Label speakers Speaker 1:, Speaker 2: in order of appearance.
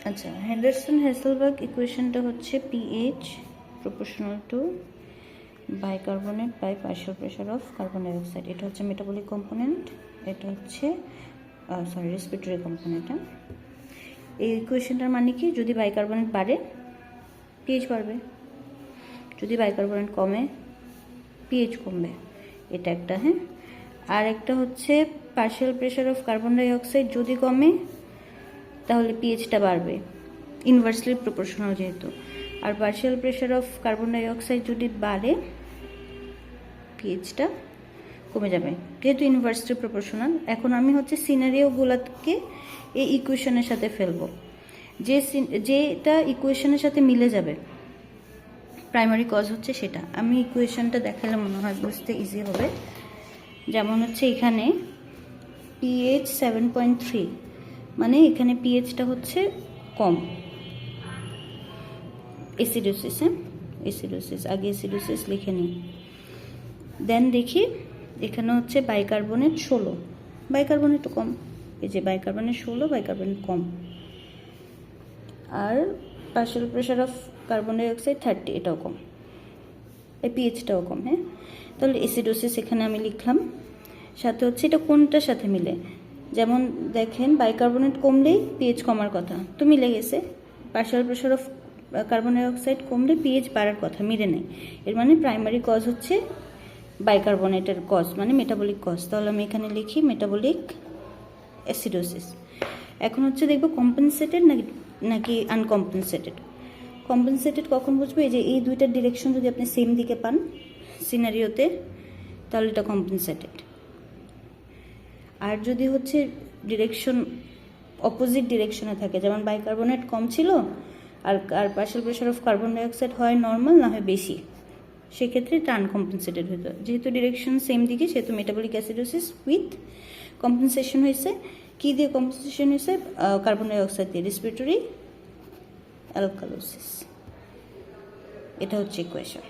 Speaker 1: আচ্ছা, Henderson Hasselbalch ইকুয়েশনটা হচ্ছে pH proportional to bicarbonate by partial pressure of carbon dioxide. এটা হচ্ছে মেটাবলিক কম্পোনেন্ট, এটা হচ্ছে রেসপিরেটরি কম্পোনেন্ট। এই ইকুয়েশনটার মানে কি, যদি বাইকার্বনেট বাড়ে পিএইচ বাড়বে, যদি বাইকার্বনেট কমে পিএইচ কমবে, এটা একটা। হ্যাঁ, আর একটা হচ্ছে partial pressure of carbon dioxide যদি কমে তাহলে পিএইচটা বাড়বে, ইনভার্সলি প্রপোর্শনাল যেহেতু। আর partial pressure of carbon dioxide যদি বাড়ে পিএইচটা কমে যাবে, যেহেতু ইনভার্সলি প্রপোর্শনাল। এখন আমি হচ্ছে সিনারিওগুলোকে এই ইকুয়েশনের সাথে ফেলবো, যেটা ইকুয়েশনের সাথে মিলে যাবে প্রাইমারি কজ হচ্ছে সেটা। আমি ইকুয়েশনটা দেখালে মনে হয় বুঝতে ইজি হবে। যেমন হচ্ছে এখানে পিএইচ 7.3, মানে এখানে পিএইচটা হচ্ছে কম, অ্যাসিডোসিস। হ্যাঁ, অ্যাসিডোসিস, আগে অ্যাসিডোসিস লিখে নিই। দেন দেখি এখানে হচ্ছে বাইকার্বনেট 16, বাইকার্বনেটও কম, এই যে বাইকার্বনেট 16, বাইকার্বনেট কম। আর partial pressure of carbon dioxide 30, এটাও কম, এই পিএইচটাও কম। হ্যাঁ, তাহলে অ্যাসিডোসিস এখানে আমি লিখলাম। সাথে হচ্ছে এটা কোনটার সাথে মিলে, যেমন দেখেন বাইকার্বনেট কমলেই পিএইচ কমার কথা, তো মিলে গেছে। Partial pressure of carbon dioxide কমলে পিএইচ বাড়ার কথা, মিলে নেই। এর মানে প্রাইমারি কজ হচ্ছে বাইকার্বনেটের কজ, মানে মেটাবলিক কজ। তাহলে আমি এখানে লিখি মেটাবলিক অ্যাসিডোসিস। এখন হচ্ছে দেখবো কম্পেনসেটেড নাকি আনকম্পেনসেটেড। কম্পেনসেটেড কখন বুঝবো, এই যে এই দুইটার ডিরেকশন যদি আপনি সেম দিকে পান সিনারিওতে তাহলে এটা কম্পেনসেটেড। আর যদি হচ্ছে ডিরেকশন অপোজিট ডিরেকশনে থাকে, যেমন বাইকার্বনেট কম ছিল আর partial pressure of carbon dioxide হয় নর্মাল, না হয় বেশি, সেক্ষেত্রে এটা আনকম্পেনসেটেড হইতো। যেহেতু ডিরেকশন সেম দিকে সেহেতু মেটাবলিক অ্যাসিডোসিস উইথ কম্পেনসেশন হয়েছে। কী দিয়ে কম্পেনসেশন হয়েছে? কার্বন ডাইঅক্সাইড দিয়ে, রেসপিরেটরি অ্যালকালোসিস। এটা হচ্ছে ইকুয়েশন।